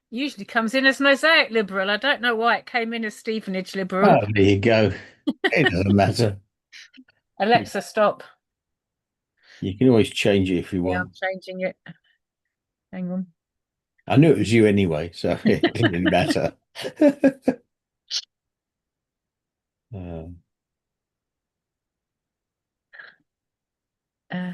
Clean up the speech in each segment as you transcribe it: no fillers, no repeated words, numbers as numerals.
Usually comes in as Mosaic Liberal. I don't know why it came in as Stevenage Liberal. Oh, there you go. It doesn't matter. You, Alexa, stop. you can always change it if you Yeah, I'm want. changing it. Hang on. I knew it was you anyway, so it didn't really matter. Um, Uh,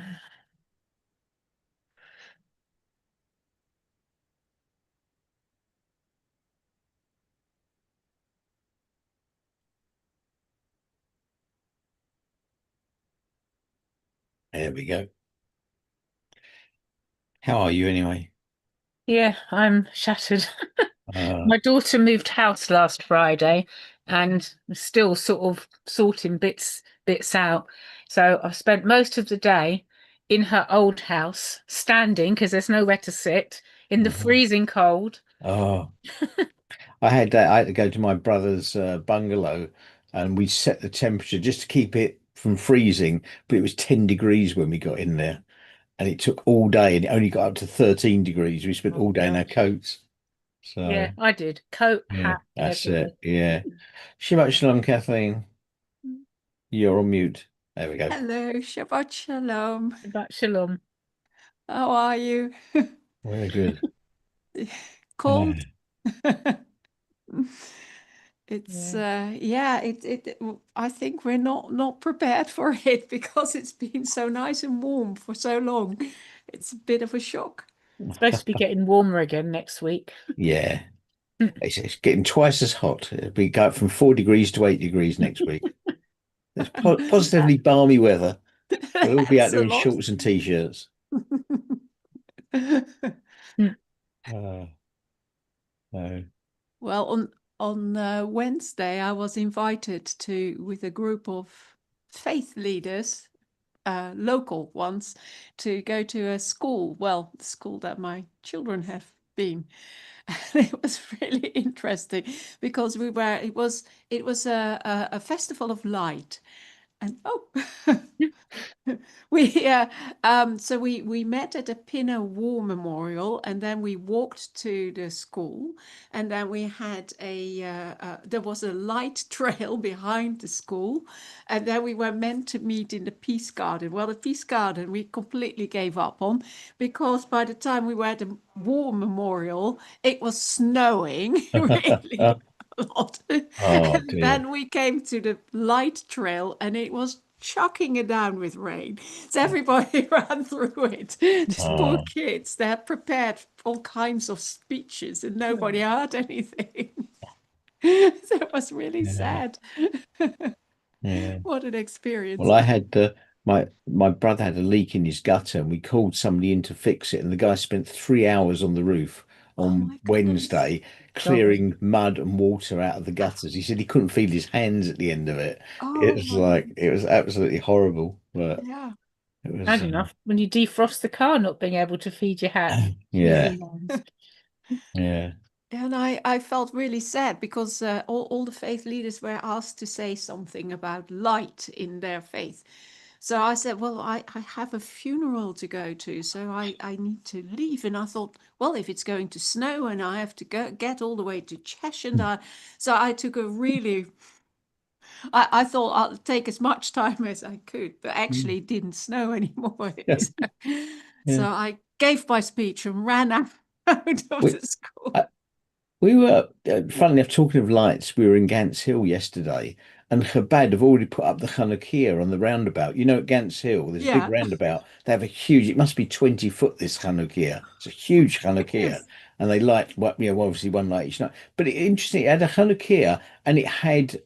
there we go. How are you anyway? yeah, I'm shattered. Uh, My daughter moved house last Friday and still sort of sorting bits out. So I've spent most of the day in her old house, standing because there's nowhere to sit in the uh-huh. freezing cold. Oh, I had to go to my brother's bungalow, and we set the temperature just to keep it from freezing, but it was 10 degrees when we got in there, and it took all day, and it only got up to 13 degrees. We spent Oh all day in our gosh. coats. Yeah, So, I did. Coat, yeah, hat, that's everything. it. Yeah. Shabbat shalom, Kathleen. You're on mute. There we go. Hello, Shabbat Shalom. But shalom. How are you? Very good. Cold? Yeah. It's Yeah. yeah, I think we're not prepared for it because it's been so nice and warm for so long. It's a bit of a shock. It's supposed to be getting warmer again next week. Yeah. It's getting twice as hot. We go from 4 degrees to 8 degrees next week. It's positively balmy weather. We'll all be out That's there a in lot. shorts and t-shirts. Uh, no. Well, on Wednesday, I was invited to with a group of faith leaders, local ones, to go to a school. Well, the school that my children have been. And it was really interesting because we were. It was a festival of light, and oh. We met at the Pinner War Memorial, and then we walked to the school, and then we had there was a light trail behind the school, and then we were meant to meet in the Peace Garden. Well, the Peace Garden we completely gave up on because by the time we were at the War Memorial, it was snowing really a lot. Oh And dear. then we came to the light trail, and it was chucking it down with rain. So everybody ran through it. These poor Oh, kids, they had prepared all kinds of speeches and nobody heard anything. So it was really yeah, sad. yeah. What an Well, experience. I had my brother had a leak in his gutter, and we called somebody in to fix it. And the guy spent 3 hours on the roof Oh on my goodness. Wednesday God. clearing mud and water out of the gutters. He said he couldn't feel his hands at the end of it. It Oh was my like it goodness. was absolutely horrible, but Yeah. it was Bad enough when you defrost the car, not being able to feed your yeah, freezing hands. yeah. And I felt really sad because all the faith leaders were asked to say something about light in their faith. So I said, well, I have a funeral to go to, so I need to leave. And I thought, well, if it's going to snow and I have to go get all the way to Cheshire, so I took a really, I thought I'll take as much time as I could, but actually it didn't snow anymore. Yeah. So Yeah. I gave my speech and ran out of We the school. I, we were, funnily enough, talking of lights, we were in Gants Hill yesterday, and Chabad have already put up the Chanukiah on the roundabout. You know, at Gants Hill, there's a big Yeah, roundabout. They have a huge, it must be 20 foot, this Chanukiah. It's a huge it Chanukiah. is. And they light, well, obviously one light each night. But interesting, it had a Chanukiah and it had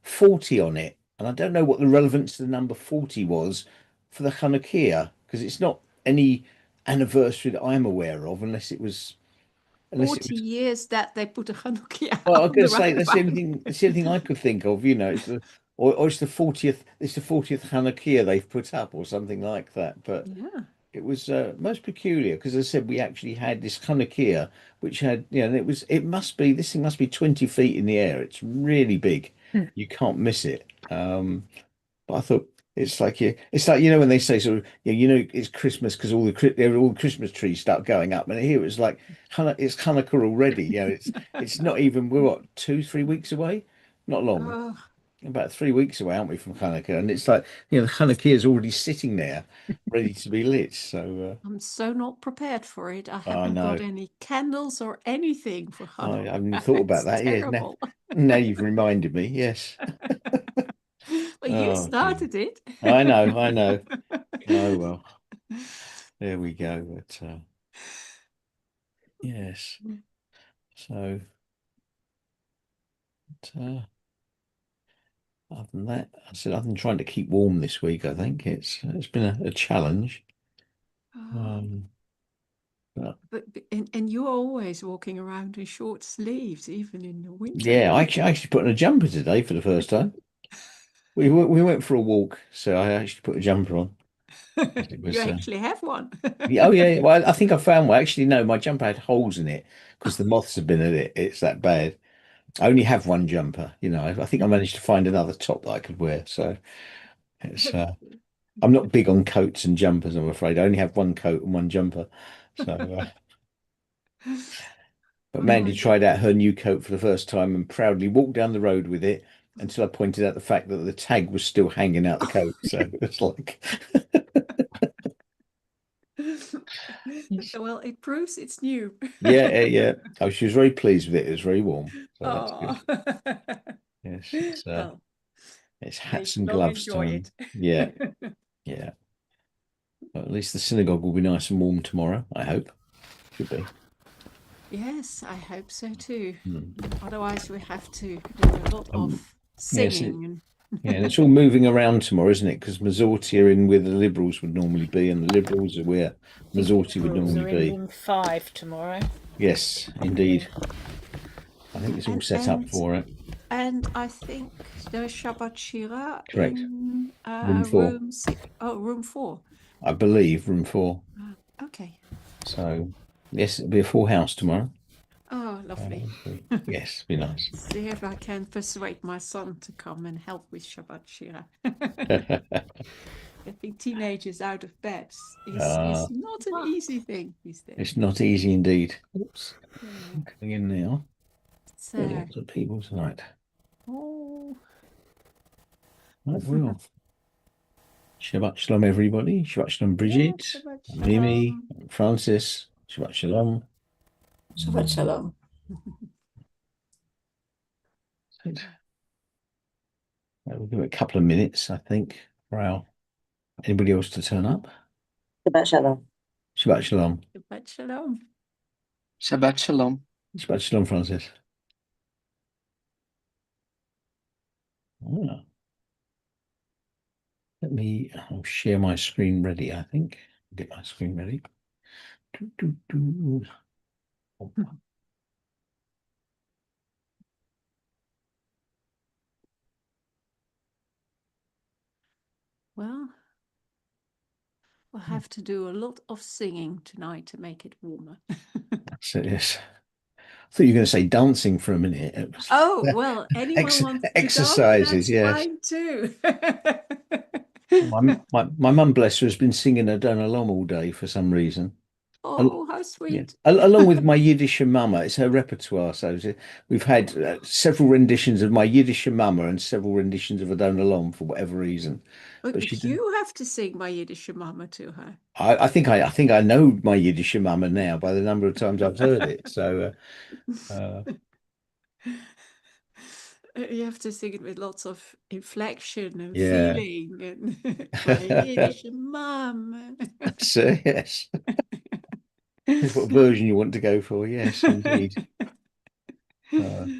40 on it. And I don't know what the relevance to the number 40 was for the Chanukiah, because it's not any anniversary that I'm aware of, unless it 40 was years that they put a Hanukkah well, I'm on going the to say that's the only roundabout. thing. That's the only thing I could think of. You know, it's the or it's the 40th. It's the 40th Hanukkah they've put up, or something like that. But Yeah. it was most peculiar because, as I said, we actually had this Hanukkah, which had and it was it must be this thing must be 20 feet in the air. It's really big. You can't miss it. But I thought. It's like when they say sort of it's Christmas because all the Christmas trees start going up, and here it's like it's Hanukkah already. It's not even we're what 2-3 weeks away, not long, Oh, about 3 weeks away, aren't we, from Hanukkah? And it's like the Hanukkah is already sitting there, ready to be lit. So I'm so not prepared for it. I I haven't got know any candles or anything for I Hanukkah. haven't thought about It's that. Yeah, terrible. now you've reminded me. Yes. But you Oh dear. started it. I know, I know. Oh well, there we go. But yes. So, other than that, I said I've been trying to keep warm this week. I think it's been a challenge. Oh, Um, but and you're always walking around in short sleeves, even in the winter. yeah, I actually put on a jumper today for the first time. We went for a walk, so I actually put a jumper on. It You was actually have one. yeah, oh yeah. Well, I think I found one. Actually, no, my jumper had holes in it because the moths have been at it. It's that bad. I only have one jumper. I think I managed to find another top that I could wear. So it's I'm not big on coats and jumpers, I'm afraid. I only have one coat and one jumper. So, but Oh, Mandy tried out her new coat for the first time and proudly walked down the road with it until I pointed out the fact that the tag was still hanging out the coat. So it's like, well, it proves it's new. yeah, yeah. Oh, she was very pleased with it. It was very warm. So that's Oh, good. Yes, well, it's may hats she and well gloves enjoy time. it. Yeah, yeah. Well, at least the synagogue will be nice and warm tomorrow, I hope. Should be. Yes, I hope so too. Hmm. Otherwise, we have to do a lot Um, of yes, singing. yeah, and it's all moving around tomorrow, isn't it? Because Mazorti are in where the Liberals would normally be, and the Liberals are where The Mazorti would Liberals normally are in be. room 5 tomorrow. Yes, Yeah. indeed. I think it's all and set up and for it. and I think the Shabbat Shira Correct. in Room 4, room six. Oh, room 4. I believe, room 4. Okay. So, yes, it'll be a full house tomorrow. Oh, lovely. Yes, be nice. See if I can persuade my son to come and help with Shabbat Shira. Getting teenagers out of bed is Uh, not an easy thing these days. it's not easy indeed. Oops, Yeah. I'm coming in now. There are So, lots of people tonight. oh, Right, well, Shabbat Shalom, everybody. Shabbat Shalom, yeah, Bridget, Shabbat Mimi, Shalom. Francis. Shabbat Shalom. Shabbat shalom. We'll give it a couple of minutes, I think, for anybody else to turn up. Shabbat shalom. Shabbat Shalom. Shabbat Shalom. Shabbat Shalom. Shabbat Shalom, Francis. Ah, I'll share my screen ready, I think. Get my screen ready. Doo, doo, doo. Well, we'll have to do a lot of singing tonight to make it warmer. So, yes. I thought you were going to say dancing for a minute. It was Oh, well, anyone ex wants to dance, exercises, that's yes. fine too. My mum, bless her, has been singing Adon Olam all day for some reason. Oh, how Yeah, sweet. along with my Yiddish Mama, it's her repertoire. So we've had several renditions of my Yiddish Mama and several renditions of Adon Olam for whatever reason. But But you have to sing my Yiddish Mama to her. I think I know my Yiddish Mama now by the number of times I've heard it. So You have to sing it with lots of inflection and yeah, feeling and my Yiddish Mama. so yes, is what version you want to go for. Yes, indeed.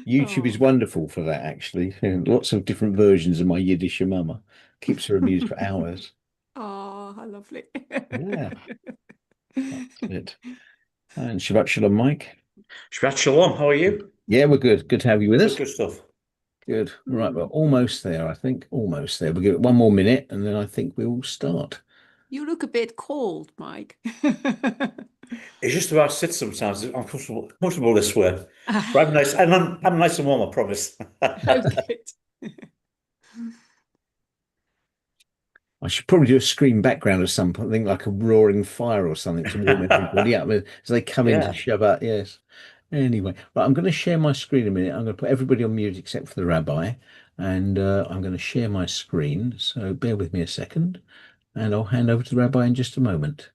YouTube is Oh, wonderful for that, actually. Lots of different versions of my Yiddish Mama. Keeps her amused for hours. oh, how lovely. Yeah, that's it. And Shabbat Shalom, Mike. Shabbat Shalom. How are you? Yeah, we're good. Good to have you with us. Good stuff. Good. Right, we're almost there, I think. Almost there. We'll give it one more minute and then I think we'll start. You look a bit cold, Mike. It's just about sit sometimes. I'm comfortable this way. But I'm nice. I'm nice and warm, I promise. Oh, good. I should probably do a screen background or something like a roaring fire or something to warm everybody up as they come into Yeah. Shabbat. Yes. Anyway, right, I'm going to share my screen a minute. I'm going to put everybody on mute except for the rabbi, and I'm going to share my screen. So bear with me a second, and I'll hand over to the rabbi in just a moment.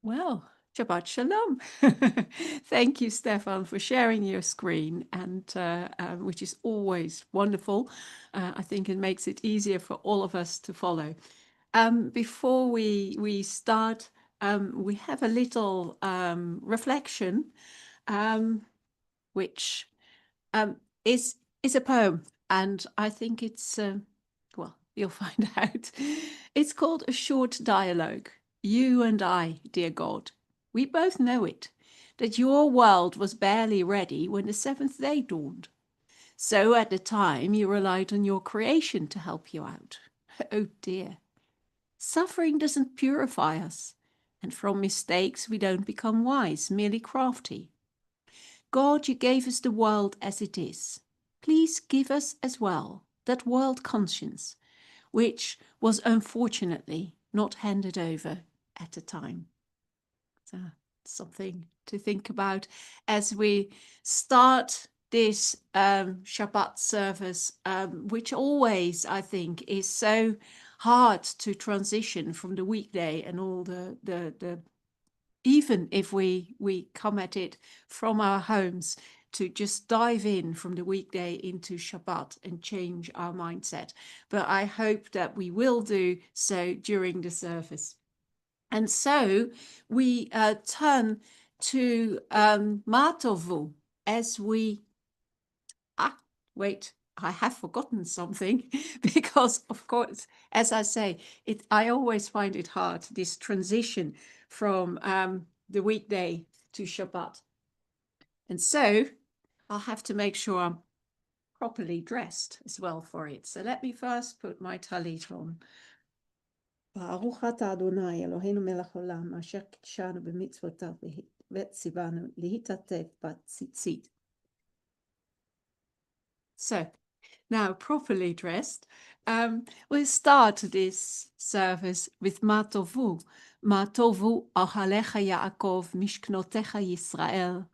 Well, Shabbat Shalom. Thank you, Stefan, for sharing your screen, and which is always wonderful. I think it makes it easier for all of us to follow. Before we start, we have a little reflection, which um, is a poem, and I think it's well, you'll find out. It's called A Short Dialogue. You and I, dear God, we both know it, that your world was barely ready when the seventh day dawned. So at the time you relied on your creation to help you out. Oh dear. Suffering doesn't purify us, and from mistakes we don't become wise, merely crafty. God, you gave us the world as it is. Please give us as well that world conscience, which was unfortunately not handed over at the time. So, something to think about as we start this Shabbat service, which always, I think, is so hard to transition from the weekday and all the even if we come at it from our homes, to just dive in from the weekday into Shabbat and change our mindset. But I hope that we will do so during the service. And so we turn to Matovu as we... wait, I have forgotten something because, of course, as I say, I always find it hard, this transition from the weekday to Shabbat. And so I'll have to make sure I'm properly dressed as well for it. So let me first put my talit on. Baruch atah Adonai Eloheinu melech haolam asher קידשנו במצוותיו וציוונו להתעטף בציצית. So now properly dressed, we'll start this service with Matovu. Matovu ohalecha Yaakov mishknotecha Yisrael.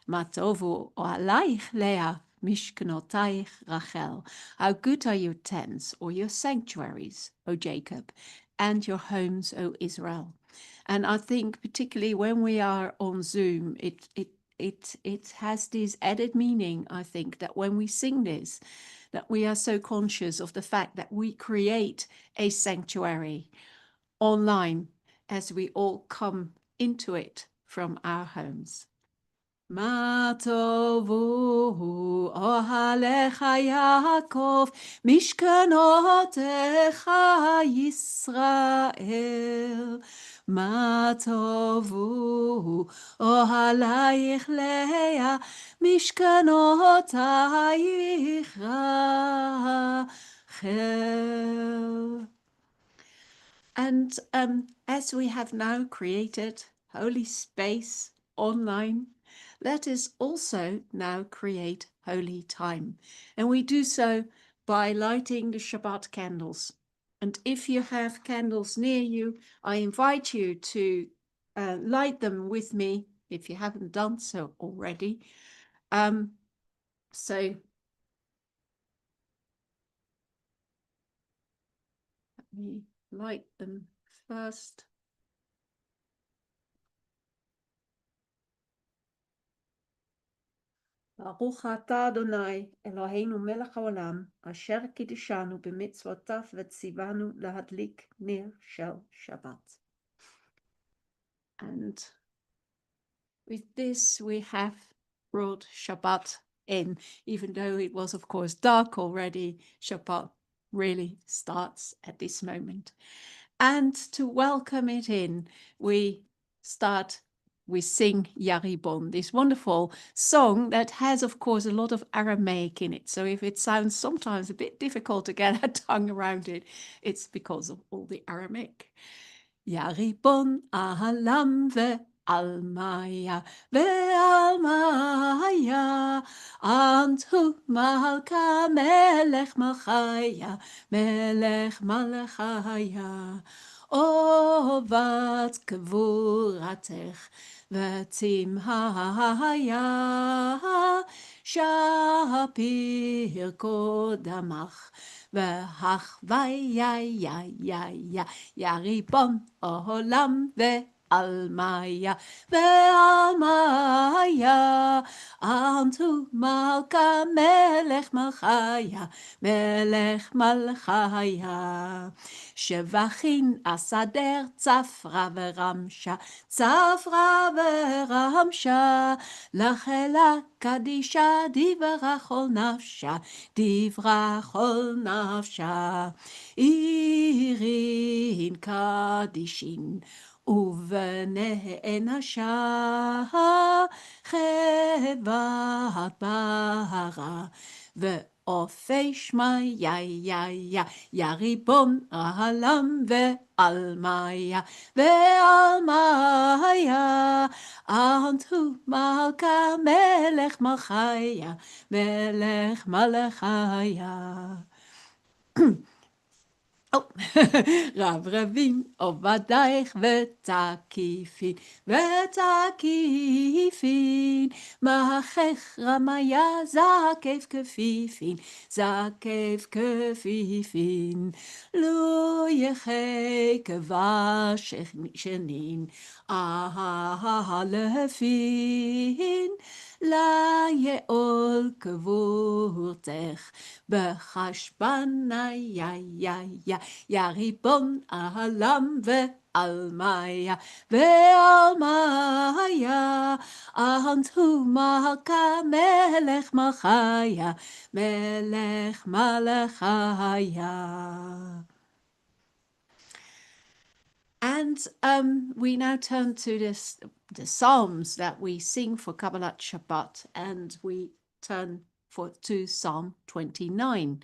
Matovu ohaleich Leah mishknotaich Rachel. How good are your tents or your sanctuaries, O Jacob, and your homes, O Israel. And I think particularly when we are on Zoom, it has this added meaning, I think, that when we sing this, that we are so conscious of the fact that we create a sanctuary online as we all come into it from our homes. Ma tovu ohalecha Yaakov mishkanotecha Yisrael. Ma tovu ohaleich Leah mishkanotayich Rachel. And as we have now created holy space online, let us also now create holy time. And we do so by lighting the Shabbat candles. And if you have candles near you, I invite you to light them with me if you haven't done so already. So let me light them first. ברוך אתה אדוני אלוהינו מלך העולם אשר קידשנו במצוותיו וציוונו להדליק נר של שבת. And with this we have brought Shabbat in, even though it was of course dark already. Shabbat really starts at this moment. And to welcome it in, we sing Yaribon, this wonderful song that has, of course, a lot of Aramaic in it. So if it sounds sometimes a bit difficult to get our tongue around it, it's because of all the Aramaic. יא ריבון העולם ועל מאיה ועל מאיה, אנטו מלכה מלך מלכיה, מלך מלכיה. אובת גבורתך ותמהיה, שפיר קודמך והחוויה, יא ריבון עולם ועל מאיה ועל מאיה, אנטו מלכה מלך מלכיה, מלך מלכיה. שבחין אסדר צפרה ורמשה, צפרה ורמשה, לכלה קדישה דברה כל נפשה, דברה כל נפשה. עירין קדישין ובנענשה, חבת בהרה ואופי שמיה, יא ריבון העולם ועל מאיה ועל מאיה, אנטו מלכה מלך מלכיה, מלך מלכיה. רב רבים עובדייך ותקיפין, ותקיפין, מחך רמיה זקף כפיפין, זקף כפיפין, לו יחי כבש שנין, לפין, לה יעול כבורתך בחשבנה, יא ריבון העולם ועל מאיה ועל מאיה, אנטו מלכה מלך מלכיה, מלך מלכיה. And we now turn to the Psalms that we sing for Kabbalat Shabbat, and we turn to Psalm 29.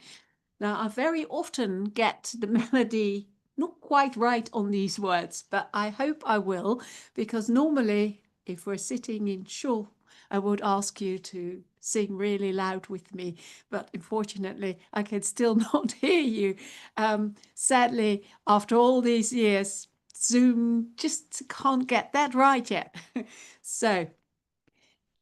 Now, I very often get the melody not quite right on these words, but I hope I will, because normally, if we're sitting in shul, I would ask you to sing really loud with me, but unfortunately, I can still not hear you. Sadly, after all these years, Zoom just can't get that right yet. So,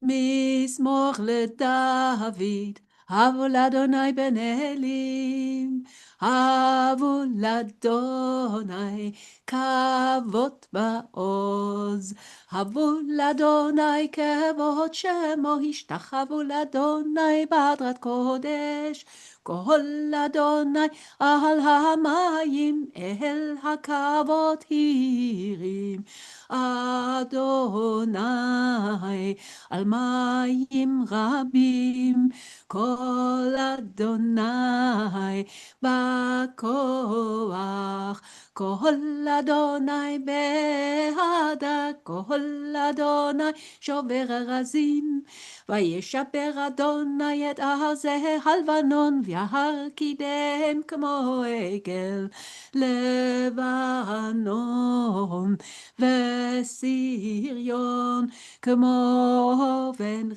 Mizmor LeDavid, Havu l'Adonai ben Elim, Havu l'Adonai kavot ba'oz, Havu l'Adonai kavot shemo, Hishtachavu l'Adonai b'adrat kodesh, Kol Adonai al hamayim el hakavot hirim, Adonai al mayim rabim, Kol Adonai ba'koach, Kol Adonai be'adak, Kol Adonai shover razim, וישפר אדוני את ארזי הלבנון, וההר קידם כמו עגל לבנון, וסיריון כמו בן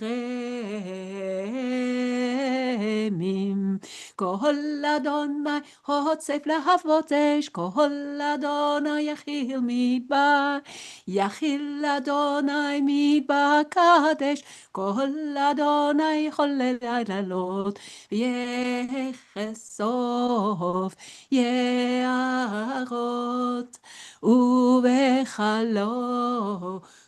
רמים. כל אדוני הוצף להבות אש, כל אדוני יכיל מדבר, יכיל אדוני מדבר קדש, כל אדוני חולל לעלות, ויחשוף יערות, ובחלו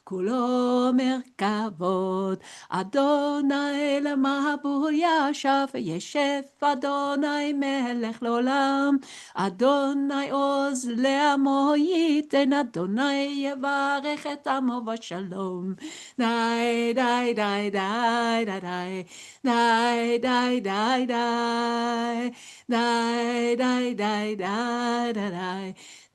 כולו מרכבות. אדוני למבול ישב, וישב אדוני מלך לעולם. אדוני עוז לעמו ייתן, אדוני יברך את עמו בשלום. די די די די די די די די די די די די די די די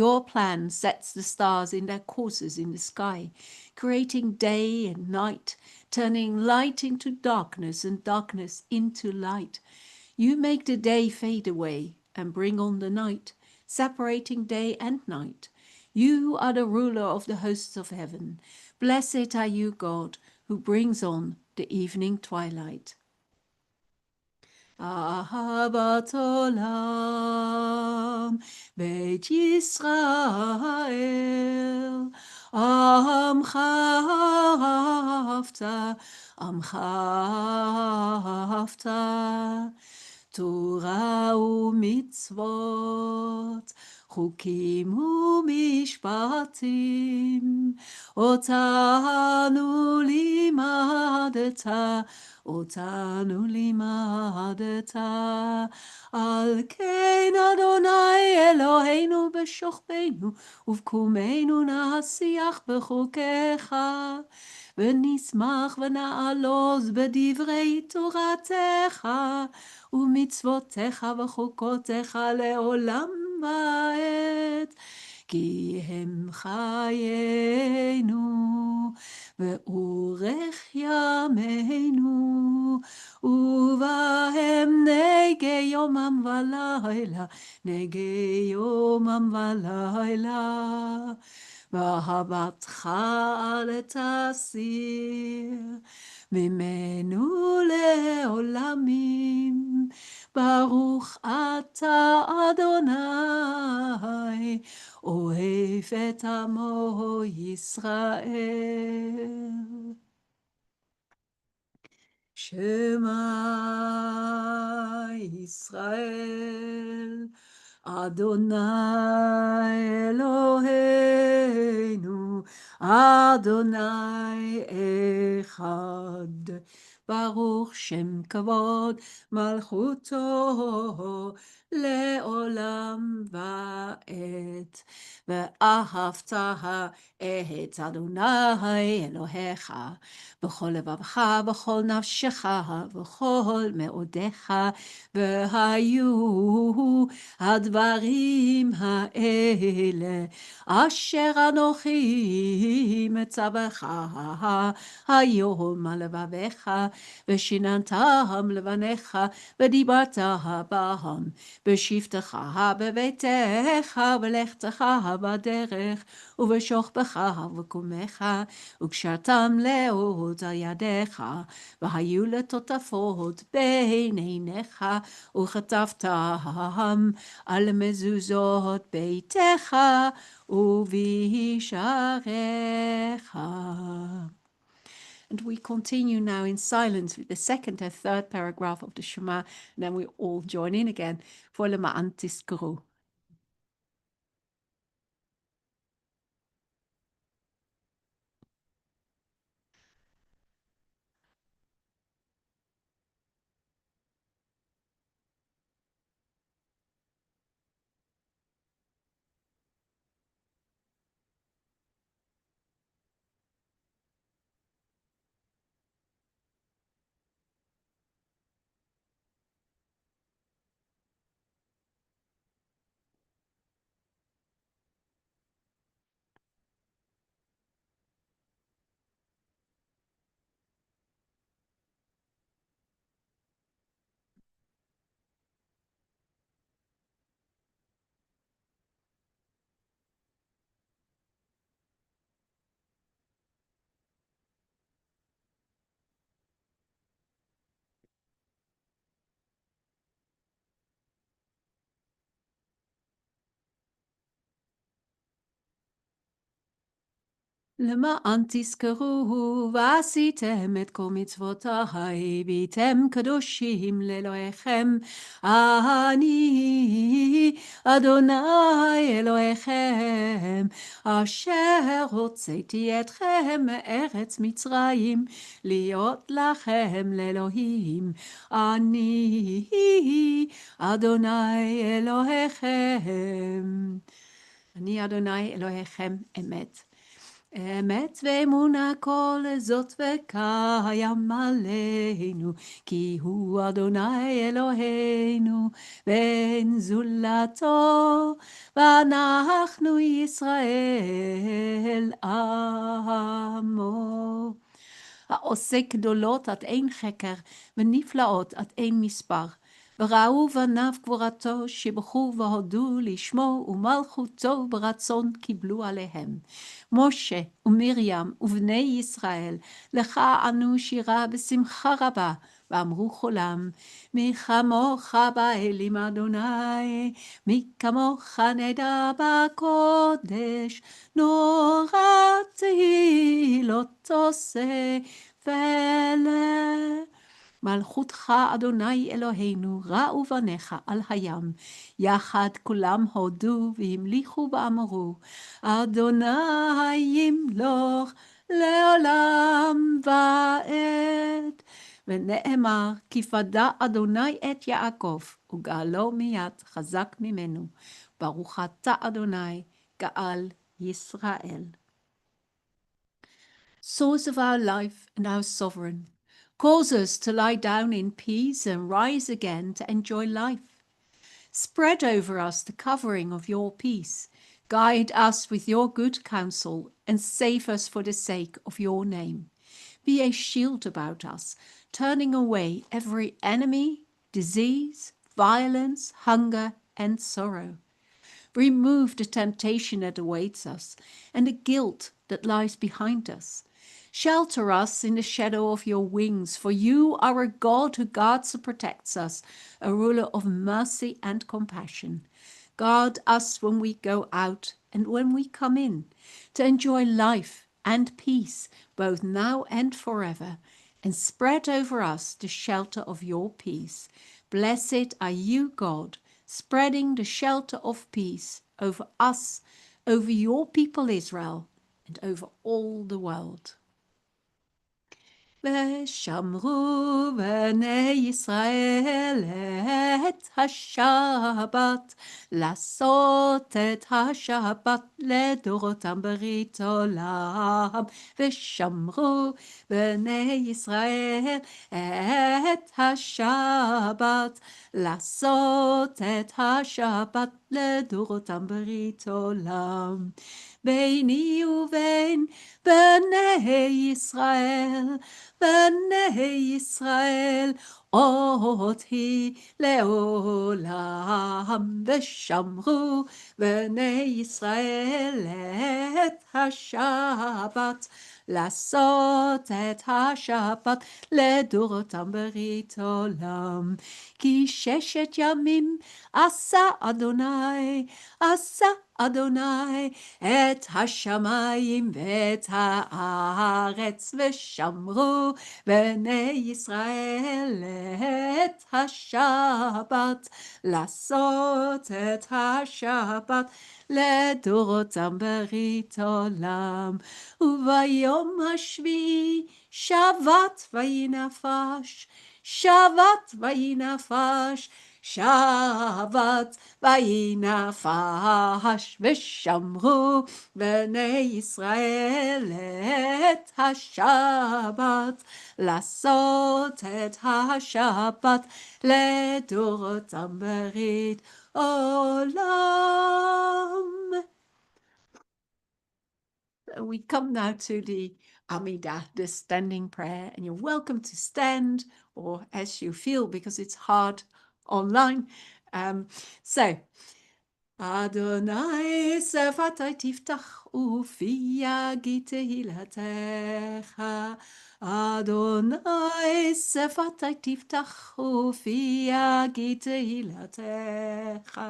Your plan sets the stars in their courses in the sky, creating day and night, turning light into darkness and darkness into light. You make the day fade away and bring on the night, separating day and night. You are the ruler of the hosts of heaven. Blessed are you, God, who brings on the evening twilight. Ahavat olam, Beit Yisrael, Amcha Amcha Torah u'mitzvot, Chukim u'mishpatim, Otanu limadeta, Al kein Adonai Eloheinu b'shochbeinu, ובקומנו נשיח בחוקיך, ונשמח ונעלוז בדברי תורתך, ומצוותיך וחוקותיך לעולם ועד. כי הם חיינו ואורך ימינו, ובהם נגי יומם ולילה, נגי יומם ולילה. ואהבתך אל תסיר ממנו לעולמים. ברוך אתה אדוני, אוהב את עמו ישראל. שמע ישראל, אדוני אלוהינו, אדוני אחד. ברוך שם כבוד מלכותו לעולם ועד. ואהבת את אדוני אלוהיך בכל לבבך, בכל נפשך, בכל מאודיך, והיו הדברים האלה אשר אנוכי מצווך היום על לבביך, ושיננתם לבניך, ודיברת בהם בשבתך בביתך, ולכתך בדרך, ובשוכבך ובקומך, וקשרתם לאות על ידיך, והיו לטוטפות בין עיניך, וכתבתם על מזוזות ביתך ובשעריך. And we continue now in silence with the second and third paragraph of the Shema, and then we all join in again for le ma'an tizkuru. למען תזכרו ועשיתם את כל מצוותיי, והייתם קדושים לאלוהיכם. אני אדוני אלוהיכם, אשר הוצאתי אתכם מארץ מצרים, להיות לכם לאלוהים. אני אדוני אלוהיכם. אני אדוני אלוהיכם אמת. אמת ואמונה כל זאת וקיים עלינו, כי הוא אדוני אלוהינו, ואין זולתו, ואנחנו ישראל עמו. העושה גדולות עד אין חקר, ונפלאות עד אין מספר. וראו בניו גבורתו, שבחו והודו לשמו, ומלכותו ברצון קיבלו עליהם. משה ומרים ובני ישראל, לך ענו שירה בשמחה רבה, ואמרו כולם, מי כמוך באלים אדוני, מי כמוך נדע בקודש, נורא תהילות עושה פלא. מלכותך אדוני אלוהינו, ראו בניך על הים, יחד כולם הודו והמליכו ואמרו, אדוני ימלוך לעולם ועד. ונאמר, כי פדה אדוני את יעקב, וגאלו מיד חזק ממנו. ברוך אתה אדוני, גאל ישראל. Source of our life and our sovereign, cause us to lie down in peace and rise again to enjoy life. Spread over us the covering of your peace. Guide us with your good counsel and save us for the sake of your name. Be a shield about us, turning away every enemy, disease, violence, hunger, and sorrow. Remove the temptation that awaits us and the guilt that lies behind us. Shelter us in the shadow of your wings, for you are a God who guards and protects us, a ruler of mercy and compassion. Guard us when we go out and when we come in, to enjoy life and peace, both now and forever, and spread over us the shelter of your peace. Blessed are you, God, spreading the shelter of peace over us, over your people Israel, and over all the world. ושמרו בני ישראל את השבת, לעשות את השבת לדורותם ברית עולם. ושמרו בני ישראל את השבת, לעשות את השבת לדורותם ברית עולם. ביני ובין בני ישראל, בני ישראל, אות היא לעולם. ושמרו בני ישראל את השבת, לעשות את השבת לדורותם ברית עולם. כי 6 ימים עשה אדוני, עשה אדוני את השמיים ואת הארץ, ושמרו בני ישראל את השבת, לעשות את השבת לדורותם ברית עולם. וביום השביעי שבת ויהי נפש, שבת ויהי נפש, שבת ויהי נפש. ושמרו בני ישראל את השבת, לעשות את השבת לדורותם ברית עולם. We come now to the Amidah, the standing prayer, and you're welcome to stand or as you feel, because it's hard online. So, Adonai שפתי תפתח ופי יגיד תהילתך. אדוני שפתי תפתח ופי יגיד תהילתך.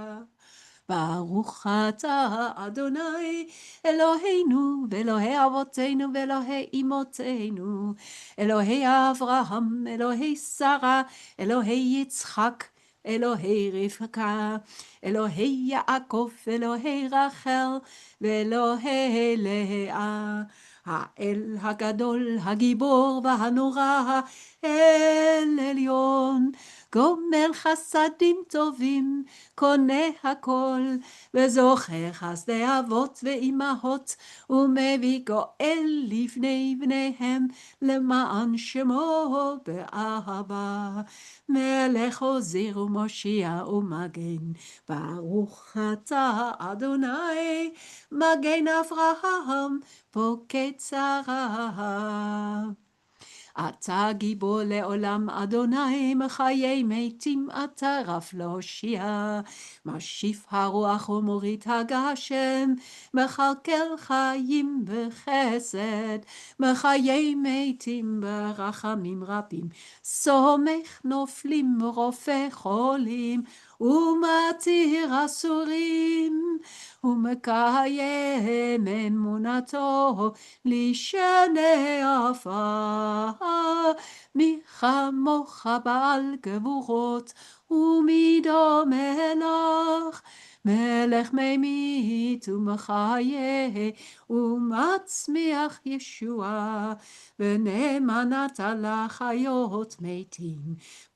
ברוך אתה אדוני אלוהינו ואלוהי אבותינו ואלוהי אמותינו, אלוהי אברהם, אלוהי שרה, אלוהי יצחק, אלוהי רבקה, אלוהי יעקב, אלוהי רחל ואלוהי לאה. האל הגדול, הגיבור והנורא, אל עליון, גומל חסדים טובים, קונה הכל, וזוכר חסדי אבות ואימהות, ומביא גואל לבני בניהם, למען שמו באהבה. מלך עוזר ומושיע ומגן, ברוך אתה אדוני, מגן אברהם, פוקד שרה. אתה גיבור לעולם אדוני, מחיי מתים אתה רב להושיע. משיף הרוח ומוריד הגשם, מכלכל חיים בחסד, מחיי מתים ברחמים רבים. סומך נופלים רופא חולים, ומתיר אסורים, ומקיים אמונתו לשני עפר. מי כמוך בעל גבורות, ומי דומה לך, מלך ממית ומחיה, ומצמיח ישועה, ונאמנת לחיות מתים.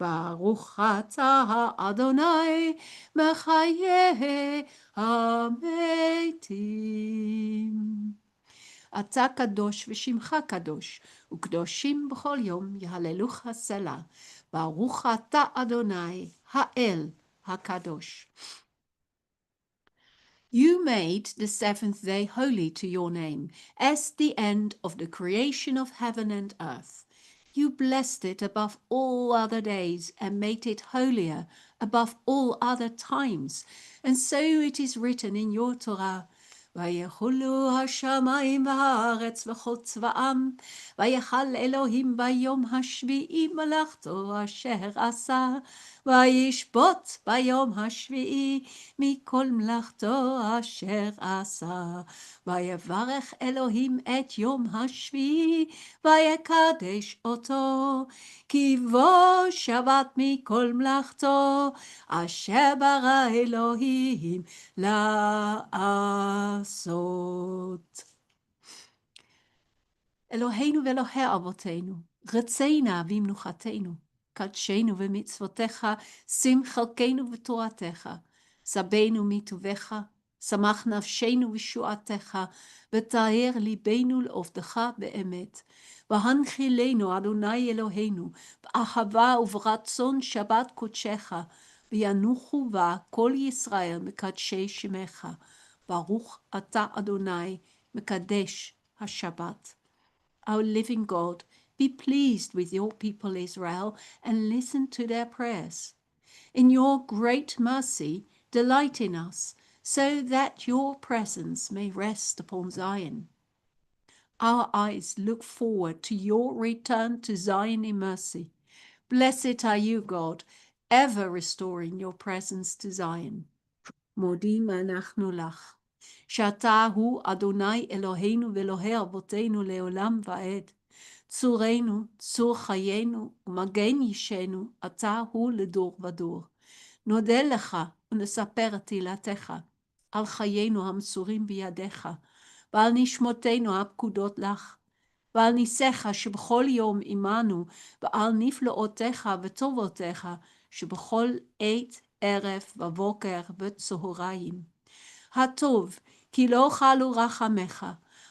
ברוך אתה אדוני, מחיי המתים. אתה קדוש ושמך קדוש, וקדושים בכל יום יהללוך סלה. ברוך אתה אדוני, האל הקדוש. You made the seventh day holy to your name, as the end of the creation of heaven and earth. You blessed it above all other days and made it holier above all other times. And so it is written in your Torah, ויחולו השמיים והארץ וכל צבאם, ויחל אלוהים ביום השביעי מלאכתו אשר עשה, וישבות ביום השביעי מכל מלאכתו אשר עשה. ויברך אלוהים את יום השביעי, ויקדש אותו, כי בו שבת מכל מלאכתו, אשר ברא אלוהים לעשות. אלוהינו ואלוהי אבותינו, רצנה במנוחתנו, קדשנו במצוותיך, שים חלקנו בתורתך, סבנו מטובך, שמח נפשנו בשועתך, ותאר ליבנו לעובדך באמת. והנחילנו אדוני אלוהינו, באהבה וברצון שבת קודשך, וינוחו בה כל ישראל מקדשי שמך. ברוך אתה אדוני, מקדש השבת. Our living God, be pleased with your people Israel and listen to their prayers. In your great mercy, delight in us, so that your presence may rest upon Zion. Our eyes look forward to your return to Zion in mercy. Blessed are you, God, ever restoring your presence to Zion. מודים אנחנו לך. שאתה הוא אדוני אלוהינו ואלוהי אבותינו לעולם ועד. צורנו, צור חיינו ומגן אישנו, אתה הוא לדור ודור. נודה לך ונספר את תהילתך, על חיינו המסורים בידיך, ועל נשמותינו הפקודות לך, ועל ניסיך שבכל יום עמנו, ועל נפלאותיך וטובותיך, שבכל עת, ערב ובוקר וצהריים. הטוב, כי לא חלו רחמך,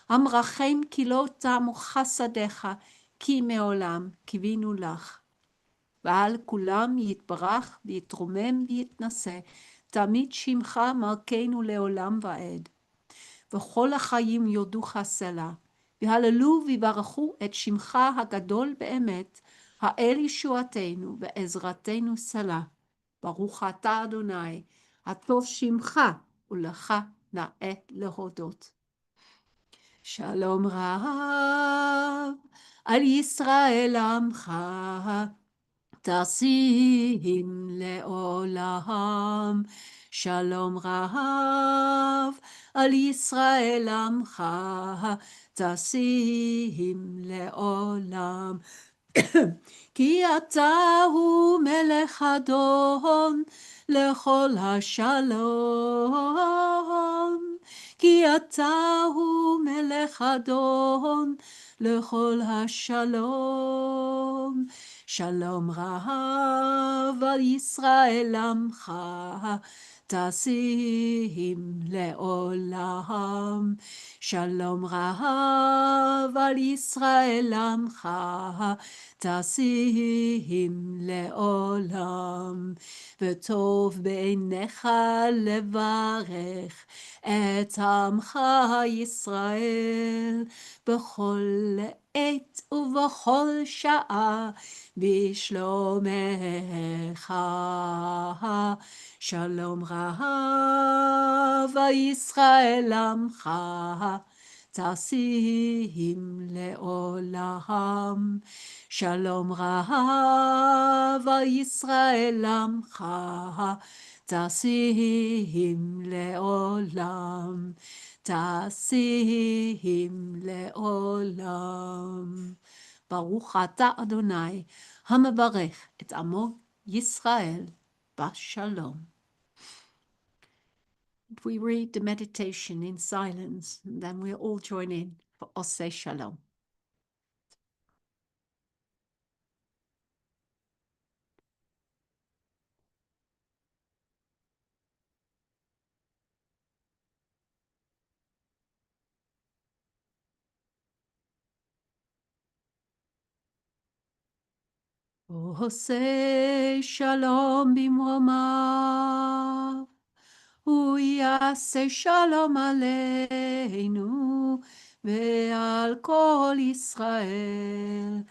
המרחם כי לא תמו חסדיך, כי מעולם קיווינו לך. ועל כולם יתברך ויתרומם ויתנשא, תמיד שמך מלכנו לעולם ועד. וכל החיים יודוך סלה, והללו ויברכו את שמך הגדול באמת, האל ישועתנו ועזרתנו סלה. ברוך אתה אדוני, הטוב שמך, ולך נאה להודות. שלום רב על ישראל עמך, תשים לעולם. שלום רב על ישראל עמך, תשים לעולם. כי אתה הוא מלך אדון לכל השלום. כי אתה הוא מלך אדון לכל השלום. Shalom Rahav al Yisrael Amcha, Tasim le'olam. Shalom Rahav al Yisrael Amcha, Tasim le'olam. וטוב בעיניך לברך את עמך ישראל בכל עת ובכל שעה בשלומך. שלום רב ישראל עמך, תשים לעולם. שלום רב ישראל עמך, תשים לעולם. תשים לעולם. ברוך אתה אדוני המברך את עמו ישראל בשלום. We read the meditation in silence, and then we'll all join in for Oseh Shalom. Oseh Shalom bimromav, הוא יעשה שלום עלינו ועל כל ישראל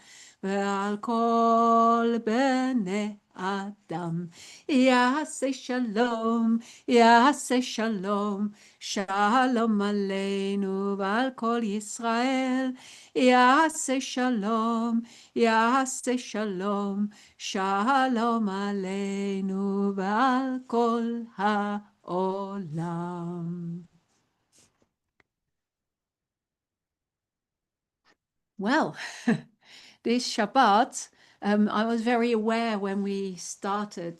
ועל כל בני אדם. יעשה שלום, יעשה שלום, שלום עלינו ועל כל ישראל. יעשה שלום, יעשה שלום, שלום עלינו ועל כל העולם. Well, this Shabbat, I was very aware when we started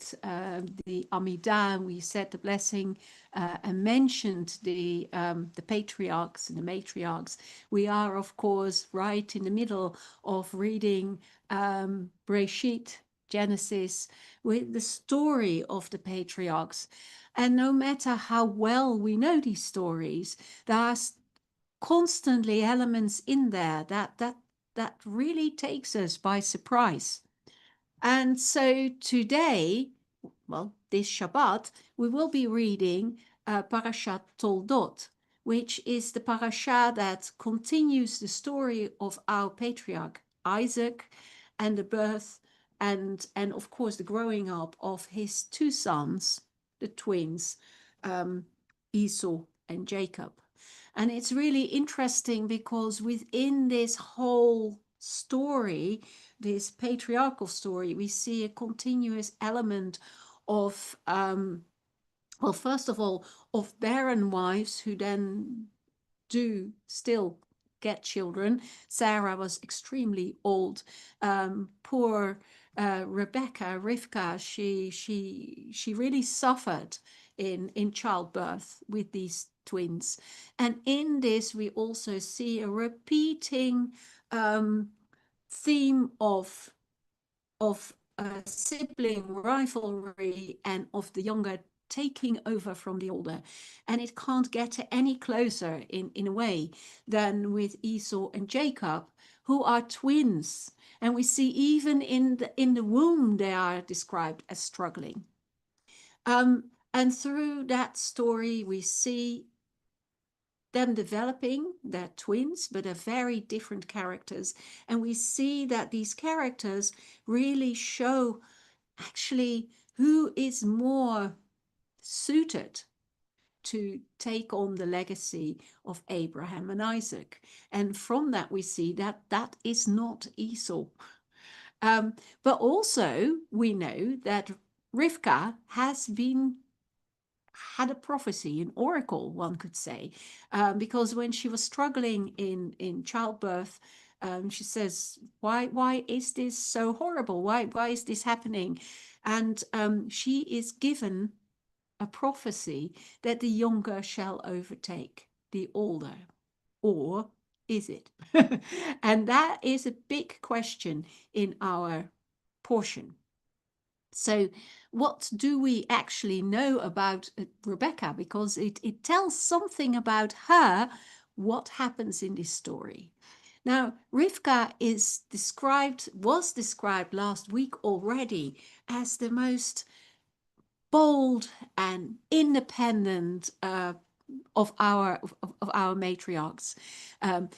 the Amidah, and we said the blessing and mentioned the patriarchs and the matriarchs. We are, of course, right in the middle of reading Breshit, Genesis, with the story of the patriarchs. And no matter how well we know these stories, there are constantly elements in there that really takes us by surprise. And so today, well, this Shabbat, we will be reading Parashat Toldot, which is the parasha that continues the story of our patriarch Isaac and the birth and of course the growing up of his two sons, the twins, Esau and Jacob. And it's really interesting because within this whole story, this patriarchal story, we see a continuous element of, well, first of all, of barren wives who then do still get children. Sarah was extremely old. Poor Rebecca, Rivka, she really suffered in childbirth with these twins. And in this, we also see a repeating theme of sibling rivalry and of the younger taking over from the older. And it can't get any closer in a way than with Esau and Jacob, who are twins. And we see even in the womb, they are described as struggling. And through that story, we see them developing. They're twins, but they're very different characters. And we see that these characters really show actually who is more suited to take on the legacy of Abraham and Isaac. And from that, we see that that is not Esau. But also, we know that Rivka had a prophecy, an oracle, one could say, because when she was struggling in childbirth, she says, why is this so horrible? Why is this happening? And she is given a prophecy that the younger shall overtake the older. Or is it? And that is a big question in our portion. So what do we actually know about Rebecca? Because it tells something about her, what happens in this story. Now, Rivka was described last week already as the most bold and independent of our matriarchs.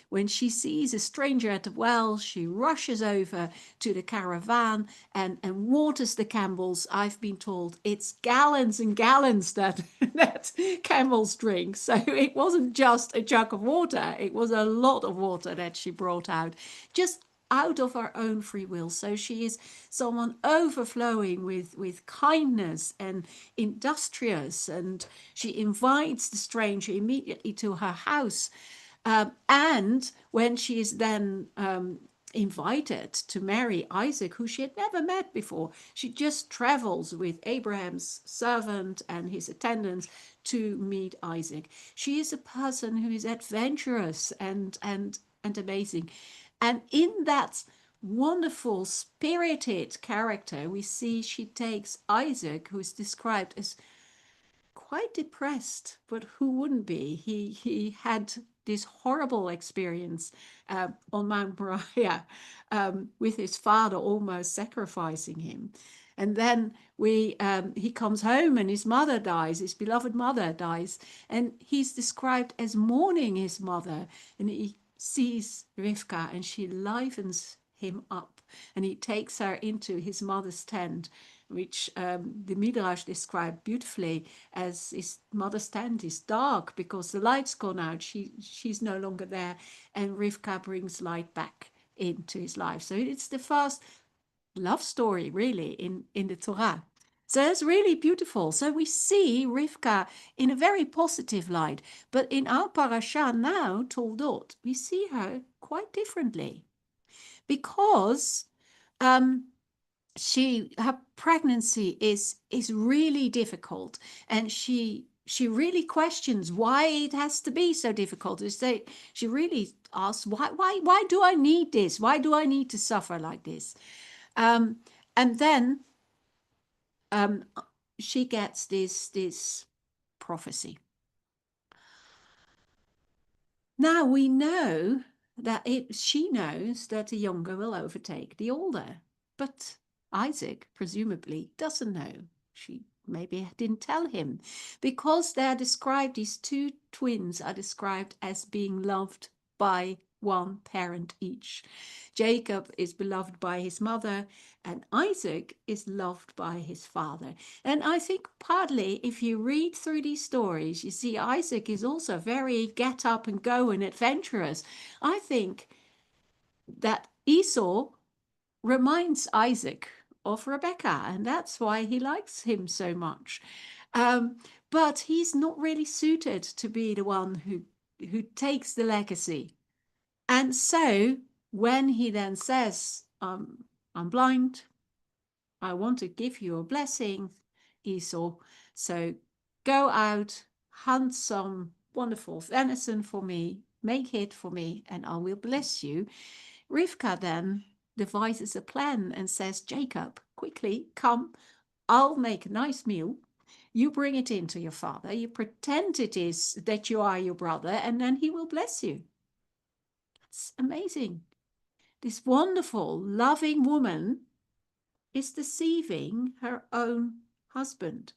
When she sees a stranger at the well, she rushes over to the caravan and waters the camels. I've been told it's gallons and gallons that that camels drink. So it wasn't just a jug of water, it was a lot of water that she brought out, just out of her own free will. So she is someone overflowing with kindness and industrious, and she invites the stranger immediately to her house. And when she is then invited to marry Isaac, who she had never met before, she just travels with Abraham's servant and his attendants to meet Isaac. She is a person who is adventurous and amazing. And in that wonderful, spirited character, we see she takes Isaac, who is described as quite depressed, but who wouldn't be? He had this horrible experience on Mount Moriah with his father almost sacrificing him. And then he comes home and his mother dies, his beloved mother dies, and he's described as mourning his mother. And he sees Rivka and she livens him up, and he takes her into his mother's tent, which the Midrash described beautifully as his mother's tent is dark because the light's gone out. She's no longer there, and Rivka brings light back into his life. So it's the first love story really in the Torah. So it's really beautiful. So we see Rivka in a very positive light, but in our parasha now, Toldot, we see her quite differently, because her pregnancy is really difficult, and she really questions why it has to be so difficult. She really asks, why do I need this? Why do I need to suffer like this? And then she gets this prophecy. Now we know that she knows that the younger will overtake the older, but Isaac presumably doesn't know. She maybe didn't tell him, because these two twins are described as being loved by one parent each. Jacob is beloved by his mother, and Isaac is loved by his father. And I think partly, if you read through these stories, you see Isaac is also very get up and go and adventurous. I think that Esau reminds Isaac of Rebecca, and that's why he likes him so much. But he's not really suited to be the one who takes the legacy. And so when he then says, I'm blind, I want to give you a blessing, Esau, so go out, hunt some wonderful venison for me, make it for me, and I will bless you. Rivka then devises a plan and says, Jacob, quickly come, I'll make a nice meal. You bring it in to your father, you pretend it is that you are your brother, and then he will bless you. It's amazing. This wonderful, loving woman is deceiving her own husband.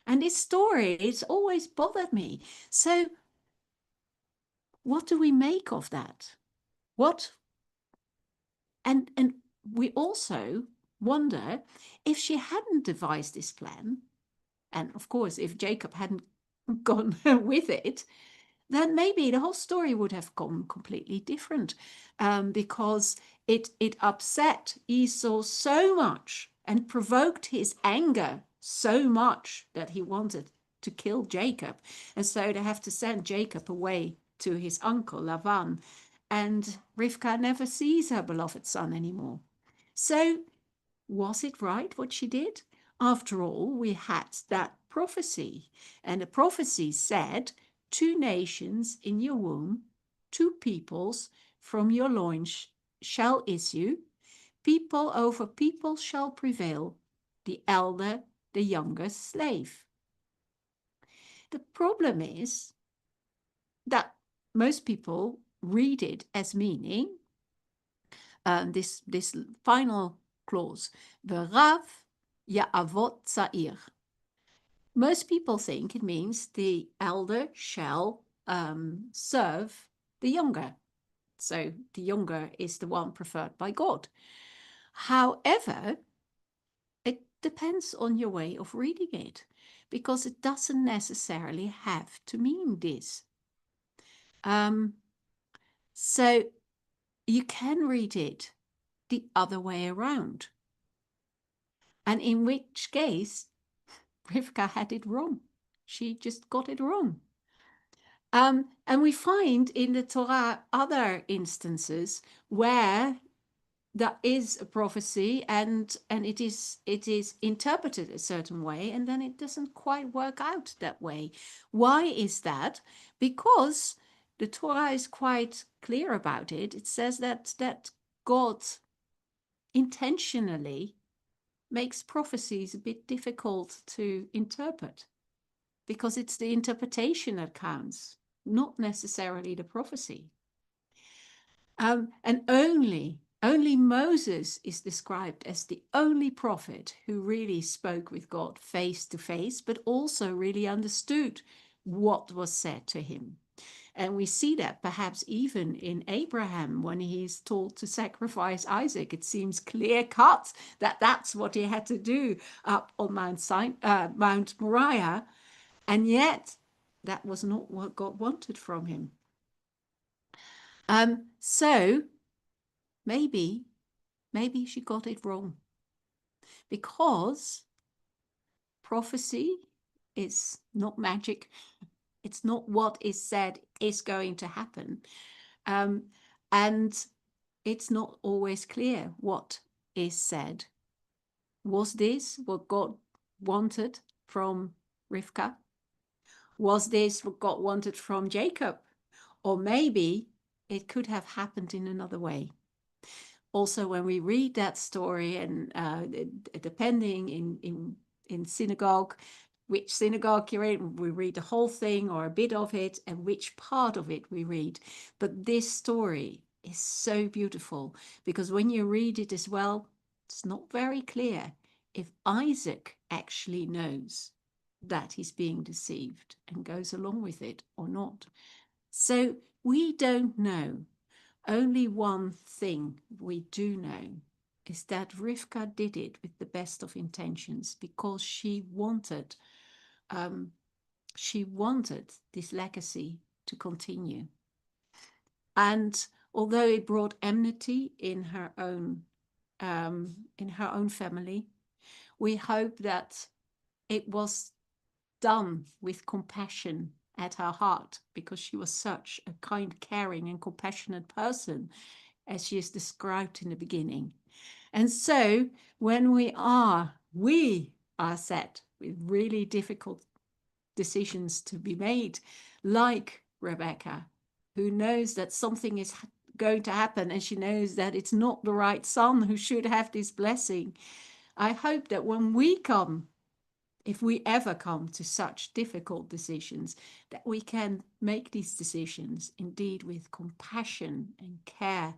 And this story, it's always bothered me. So what do we make of that? And we also wonder, if she hadn't devised this plan, and of course if Jacob hadn't gone with it, then maybe the whole story would have gone completely different, because it upset Esau so much and provoked his anger so much that he wanted to kill Jacob. And so they have to send Jacob away to his uncle Lavan, and Rivka never sees her beloved son anymore. So was it right what she did? After all, we had that prophecy, and the prophecy said, 2 nations in your womb, 2 peoples from your loins shall issue. People over people shall prevail, the elder, the younger slave. The problem is that most people read it as meaning this final clause, V'rav ya'avot tza'ir. Most people think it means the elder shall serve the younger. So the younger is the one preferred by God. However, it depends on your way of reading it, because it doesn't necessarily have to mean this. So you can read it the other way around. And in which case, Rivka had it wrong. She just got it wrong. And we find in the Torah other instances where there is a prophecy and it is interpreted a certain way, and then it doesn't quite work out that way. Why is that? Because the Torah is quite clear about it. It says that God intentionally makes prophecies a bit difficult to interpret, because it's the interpretation that counts, not necessarily the prophecy. And only Moses is described as the only prophet who really spoke with God face to face, but also really understood what was said to him. And we see that perhaps even in Abraham, when he's told to sacrifice Isaac, it seems clear cut that that's what he had to do up on Mount Moriah. And yet that was not what God wanted from him. So maybe she got it wrong, because prophecy is not magic. It's not what is said is going to happen. And it's not always clear what is said. Was this what God wanted from Rivka? Was this what God wanted from Jacob? Or maybe it could have happened in another way. Also, when we read that story, and depending in synagogue, which synagogue you're in, we read the whole thing or a bit of it, and which part of it we read. But this story is so beautiful, because when you read it as well, it's not very clear if Isaac actually knows that he's being deceived and goes along with it or not. So we don't know. Only one thing we do know is that Rivka did it with the best of intentions, because she wanted this legacy to continue. And although it brought enmity in her own family, we hope that it was done with compassion at her heart, because she was such a kind, caring, and compassionate person, as she is described in the beginning. And so when we are set with really difficult decisions to be made, like Rebecca, who knows that something is going to happen, and she knows that it's not the right son who should have this blessing, I hope that when we come, if we ever come to such difficult decisions, that we can make these decisions indeed with compassion and care,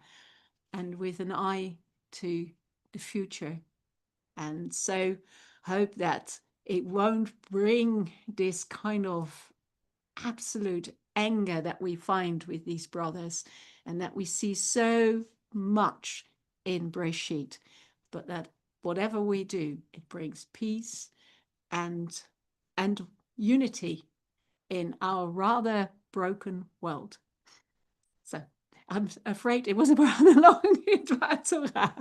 and with an eye to the future. And so hope that it won't bring this kind of absolute anger that we find with these brothers, and that we see so much in Breshit, but that whatever we do, it brings peace and unity in our rather broken world. So I'm afraid it was a rather long Torah,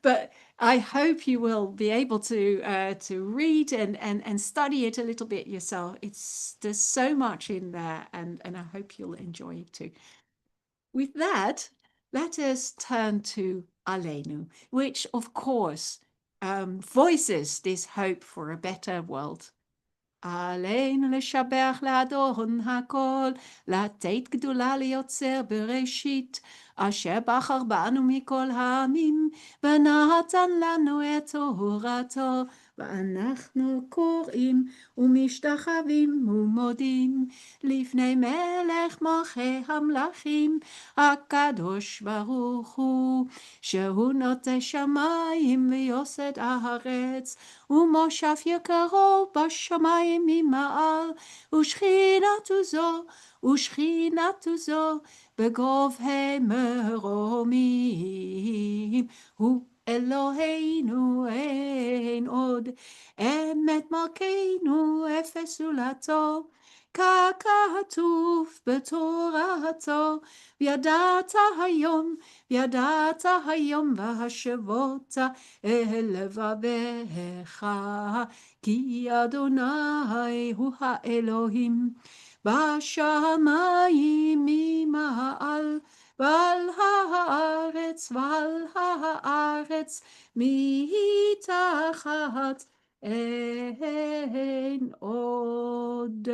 but I hope you will be able to read and study it a little bit yourself. There's so much in there, and I hope you'll enjoy it too. With that, let us turn to Aleinu, which of course voices this hope for a better world. עלינו לשבח לאדון הכל, לתת גדולה ליוצר בראשית, אשר בחר בנו מכל העמים, ונתן לנו את תורתו, ואנחנו קוראים ומשתחווים ומודים לפני מלך מלכי המלכים, הקדוש ברוך הוא, שהוא נוטה שמיים ויוסד הארץ, ומושב יקרו בשמיים ממעל, ושכינתו זו בגובהי מרומים. הוא אלוהינו אין עוד, אמת מלכנו אפס זולתו, ככתוב בתורתו, וידעת היום והשבות אל לבביך, כי אדוני הוא האלוהים בשמיים ממעל, ועל הארץ מתחת אין עוד.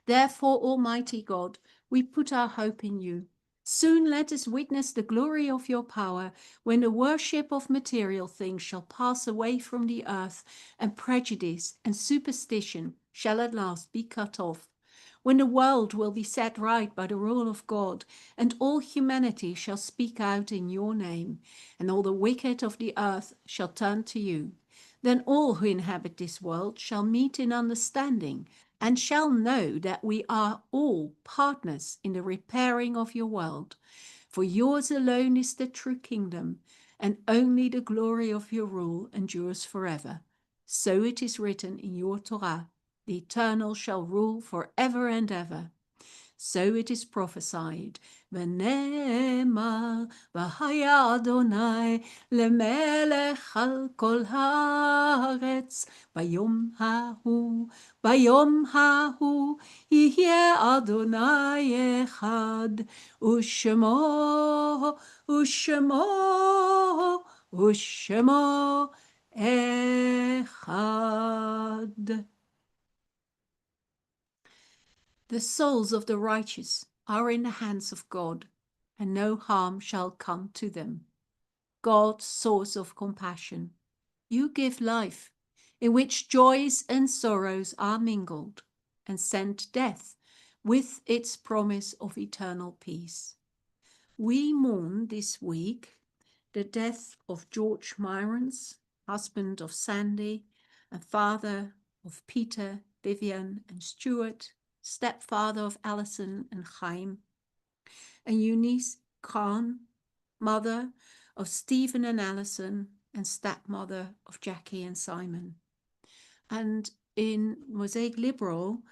Therefore, Almighty God, we put our hope in you. Soon let us witness the glory of your power, when the worship of material things shall pass away from the earth, and prejudice and superstition shall at last be cut off. When the world will be set right by the rule of God, and all humanity shall speak out in your name, and all the wicked of the earth shall turn to you. Then all who inhabit this world shall meet in understanding, and shall know that we are all partners in the repairing of your world. For yours alone is the true kingdom, and only the glory of your rule endures forever. So it is written in your Torah, the Eternal shall rule forever and ever. So it is prophesied, ונאמר, והיה אדוני למלך על כל הארץ, ביום ההוא יהיה אדוני אחד, ושמו אחד. The souls of the righteous are in the hands of God, and no harm shall come to them. God, source of compassion, you give life, in which joys and sorrows are mingled, and send death with its promise of eternal peace. We mourn this week the death of George Myrons, husband of Sandy, and father of Peter, Vivian, and Stuart, stepfather of Alison and Chaim, and Eunice Khan, mother of Stephen and Alison, and stepmother of Jackie and Simon. And in Mosaic Liberal,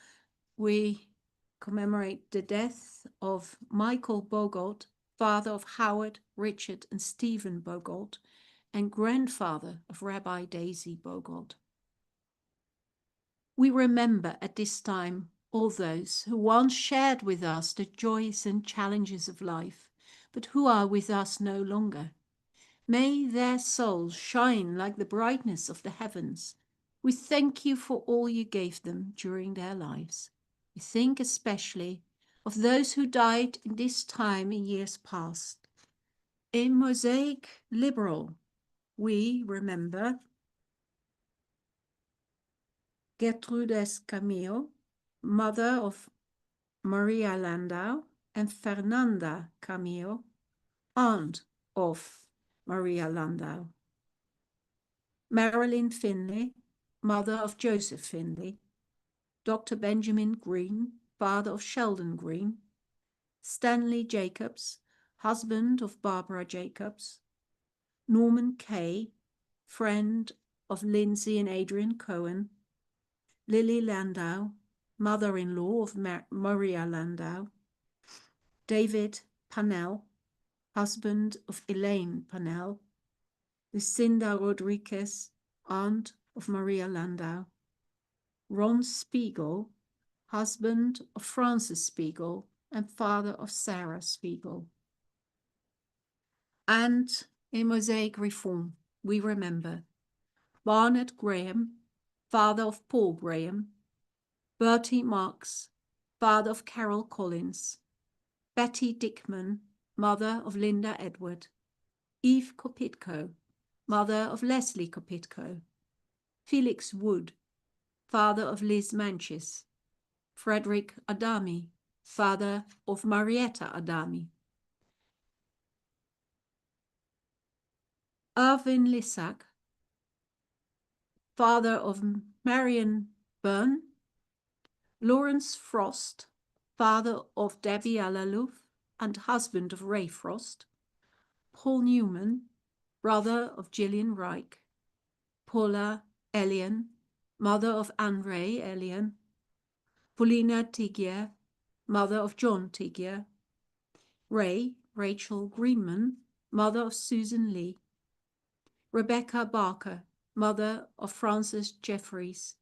we commemorate the death of Michael Bogolt, father of Howard, Richard, and Stephen Bogolt, and grandfather of Rabbi Daisy Bogolt. We remember at this time all those who once shared with us the joys and challenges of life, but who are with us no longer. May their souls shine like the brightness of the heavens. We thank you for all you gave them during their lives. We think especially of those who died in this time in years past. In Mosaic Liberal, we remember Gertrudes Camillo, mother of Maria Landau, and Fernanda Camillo, aunt of Maria Landau. Marilyn Finley, mother of Joseph Finley. Dr. Benjamin Green, father of Sheldon Green. Stanley Jacobs, husband of Barbara Jacobs. Norman Kay, friend of Lindsay and Adrian Cohen. Lily Landau, mother-in-law of Maria Landau. David Panell, husband of Elaine Panell. Lucinda Rodriguez, aunt of Maria Landau. Ron Spiegel, husband of Francis Spiegel and father of Sarah Spiegel. And in Mosaic Reform, we remember Barnett Graham, father of Paul Graham, Bertie Marks, father of Carol Collins, Betty Dickman, mother of Linda Edward, Eve Kopitko, mother of Leslie Kopitko, Felix Wood, father of Liz Manchis, Frederick Adami, father of Marietta Adami, Irvin Lissack, father of Marion Byrne, Lawrence Frost, father of Debbie Alaluf and husband of Ray Frost, Paul Newman, brother of Gillian Reich, Paula Elian, mother of Andre Elian, Paulina Tigier, mother of John Tigier, Rachel Greenman, mother of Susan Lee, Rebecca Barker, mother of Francis Jeffries,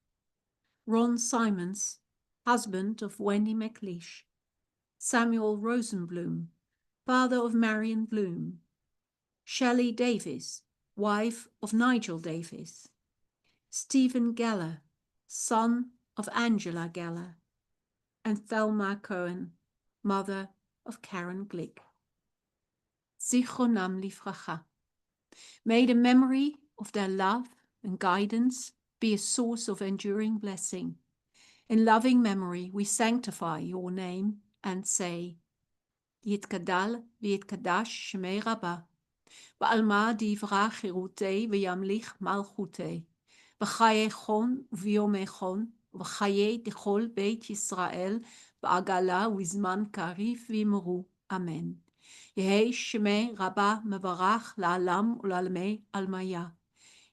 Ron Simons, husband of Wendy McLeish, Samuel Rosenblum, father of Marion Bloom, Shelley Davis, wife of Nigel Davis, Stephen Geller, son of Angela Geller, and Thelma Cohen, mother of Karen Glick. Zichronam Livracha. May the memory of their love and guidance be a source of enduring blessing. In loving memory, we sanctify your name and say, Yitkadal v'yitkadash shmei Rabbah, v'alma divra chirutei v'yamlich malchutei, v'chaye chon v'yomei chon, v'chaye dechol beit Yisrael, v'agala u'zman karif v'imru. Amen. Yehei shmei Rabbah mevarach la'alam u'la'almei almaya.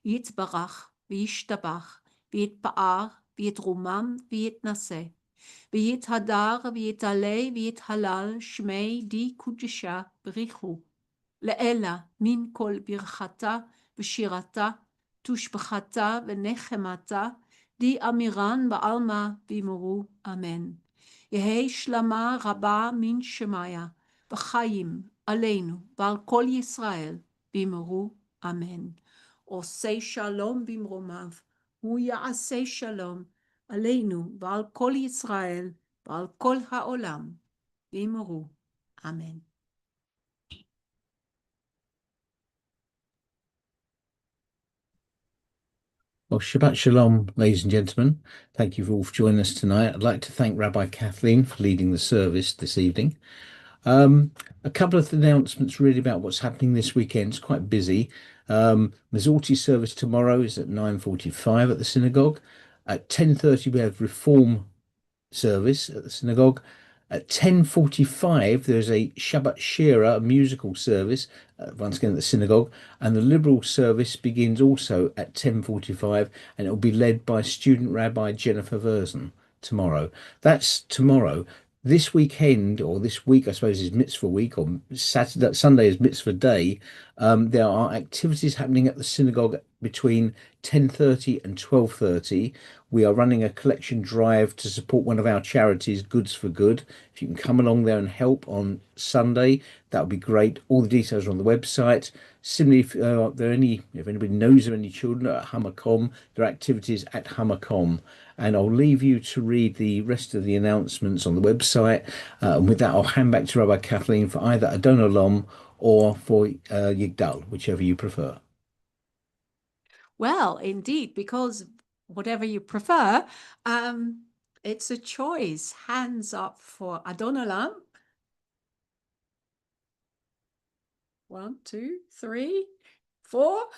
Yitbarach v'yishtabach v'yitpa'ar v'yitrumam v'yitnaseh. ויתהדר ויתעלה ויתהלל שמי די קודשה בריחו. לאלה מן כל ברכתה ושירתה, תושבחתה ונחמתה, די אמירן בעלמא וימרו אמן. יהי שלמה רבה מן שמיה, וחיים עלינו ועל כל ישראל וימרו אמן. עושה שלום במרומיו, הוא יעשה שלום. עלינו ועל כל ישראל ועל כל העולם, ואמרו אמן. Well, Shabbat Shalom, ladies and gentlemen. Thank you all for joining us tonight. I'd like to thank Rabbi Kathleen for leading the service this evening. A couple of announcements really about what's happening this weekend. It's quite busy. Mazorti service tomorrow is at 9:45 at the synagogue. At 10:30 we have Reform service at the synagogue. At 10:45 there's a Shabbat Shira, a musical service, once again at the synagogue, and the liberal service begins also at 10:45, and it will be led by student Rabbi Jennifer Versen tomorrow. That's tomorrow. This weekend, or this week, I suppose, is Mitzvah week, or Saturday, Sunday is Mitzvah day. There are activities happening at the synagogue between 10:30 and 12:30. We are running a collection drive to support one of our charities, Goods for Good. If you can come along there and help on Sunday, that would be great. All the details are on the website. Similarly, if anybody knows of any children at Hamakom, there are activities at Hamakom. And I'll leave you to read the rest of the announcements on the website. And with that, I'll hand back to Rabbi Kathleen for either Adon Olam or for Yigdal, whichever you prefer. Well, indeed, because whatever you prefer, it's a choice. Hands up for Adon Olam. 1, 2, 3, 4.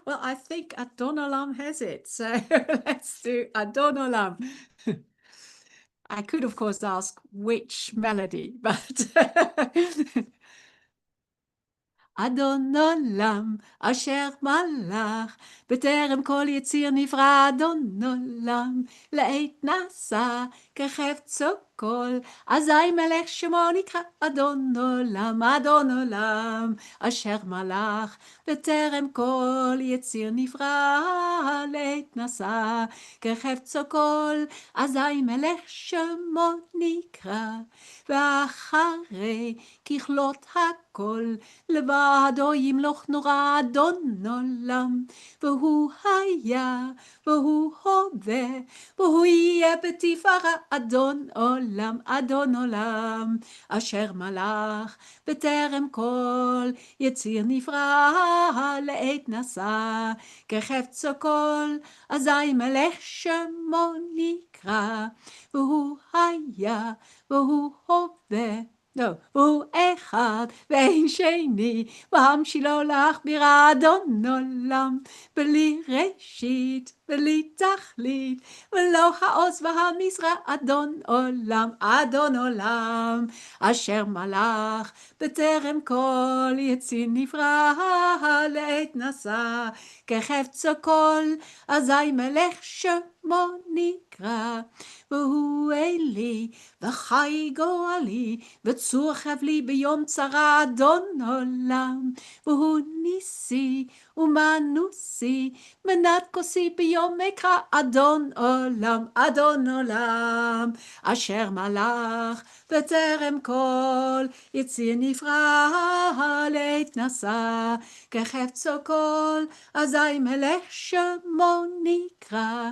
Well, I think Adon Olam has it. So let's do Adon Olam. I could, of course, ask which melody, but אדון עולם אשר מלך בטרם כל יציר נברא אדון עולם לעת נעשה כחפצו כל אזי מלך שמו נקרא אדון עולם אשר מלך בטרם כל יציר נברא לעת נעשה כחפצו כל אזי מלך שמו נקרא ואחרי ככלות הכל לבד לבדו ימלוך נורא אדון עולם, והוא היה, והוא הווה, והוא יהיה בתפארה אדון עולם, אדון עולם, אשר מלך בטרם כל יציר נברא לעת נשא, כחפצו כל אזי מלך שמו נקרא, והוא היה והוא הווה, לא, הוא אחד ואין שני, והמשילו להכביר אדון עולם, בלי ראשית, בלי תכלית, ולא העוז והמזרע, אדון עולם, אדון עולם, אשר מלך בטרם כל יציר נברא לעת נשא, כחפצו כל אזי מלך שמו נקרא, והוא אלי וחי גואלי, וצור חבלי ביום צרה אדון עולם, והוא ניסי ומנוסי, מנת כוסי ביום מקרא אדון עולם, אדון עולם, אשר מלך בטרם כל יציר נברא לעת נשא, כחפצו כל אזי מלך שמו נקרא,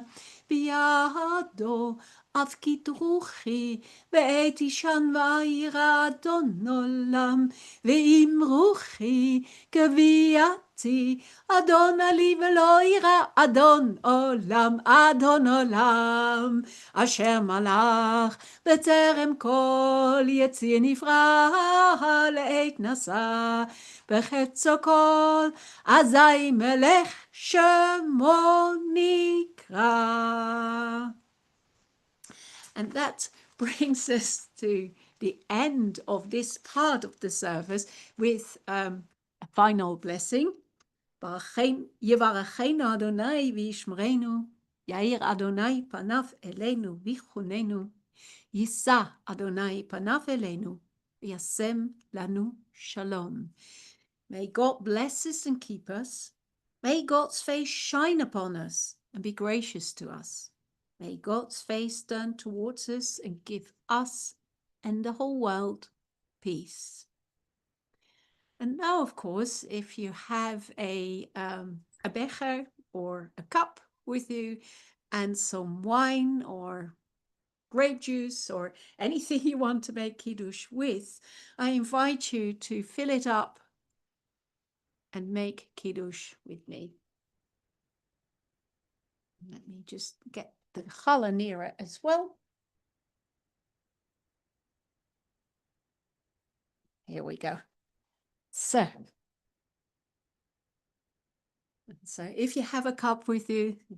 בידו אף כתרוכי, ועת ישן וירא אדון עולם, ואם רוחי גוויעתי, אדון עלי ולא ירא אדון עולם, אדון עולם, אשר מלך בטרם כל יציר נברא לעת נשא, בחצו כל אזי מלך שמו נקרא. And that brings us to the end of this part of the service with a final blessing. יברכנו אדוני וישמרנו, יאיר אדוני פניו אלינו ויחוננו, יישא אדוני פניו אלינו וישם לנו shalom. May God bless us and keep us. May God's face shine upon us and be gracious to us. May God's face turn towards us and give us and the whole world peace. And now, of course, if you have a becher or a cup with you and some wine or grape juice or anything you want to make kiddush with, I invite you to fill it up and make kiddush with me. Let me just get the challah near it as well. Here we go. So if you have a cup with you, I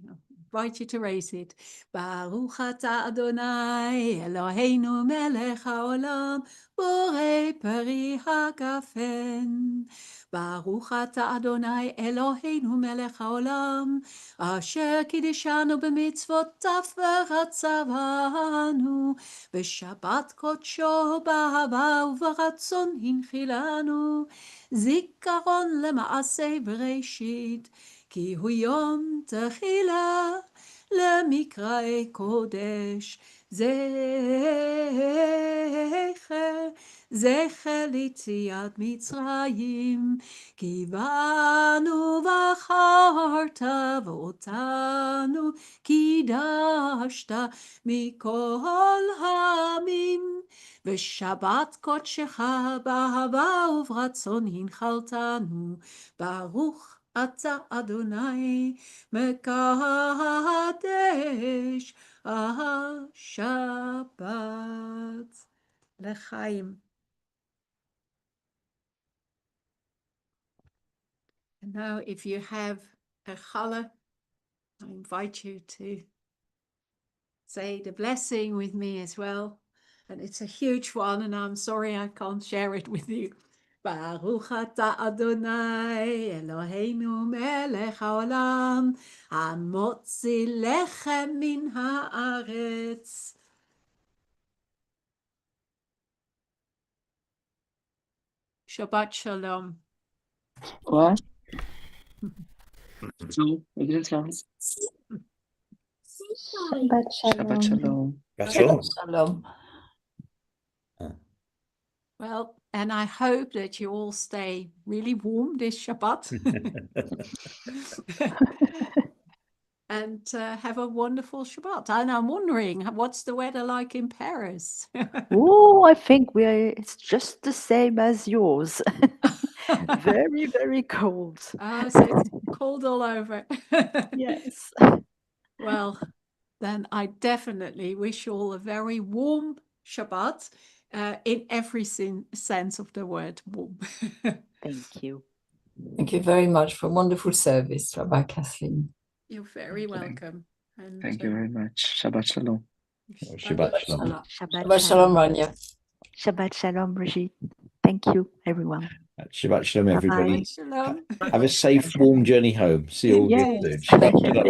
invite you to raise it. Baruch atah Adonai Eloheinu melech haolam, borei peri hagafen. Baruch atah Adonai Eloheinu melech haolam, asher kiddushanu b'mitzvotav v'ratzavanu, b'shabbat kodsho b'ahava u'v'ratzon hinchilanu, zikaron למעשה בראשית, כי הוא יום תחילה למקראי קודש, זכר ליציאת מצרים, כי בנו בחרת ואותנו קידשת מכל העמים, ושבת קודשך באהבה וברצון הנחלתנו, ברוך אתה אדוני מקדש השבת. לחיים. And now if you have a challah, I invite you to say the blessing with me as well. And it's a huge one, and I'm sorry I can't share it with you. Baruch atah Adonai Eloheinu melech haolam, hamotzi lechem min haaretz. Shabbat shalom. What? So, we didn't tell us. Shabbat Shabbat shalom. shalom. That's all. Shalom. Well, And I hope that you all stay really warm this Shabbat. And have a wonderful Shabbat. And I'm wondering, what's the weather like in Paris? Oh, I think it's just the same as yours. Very, very cold. Oh, so it's cold all over. Yes. Well, then I definitely wish you all a very warm Shabbat in every sense of the word warm. Thank you. Thank you very much for wonderful service, Rabbi Kathleen. You're very welcome. And, Thank you very much. Shabbat Shalom. Shabbat shalom. Shabbat Shalom, Rania. Shabbat Shalom, Brigitte. Thank you, everyone. Shabbat shalom, Bye-bye. everybody. Shalom. Have a safe, warm journey home. See you all Yes. again soon. Shabbat shalom.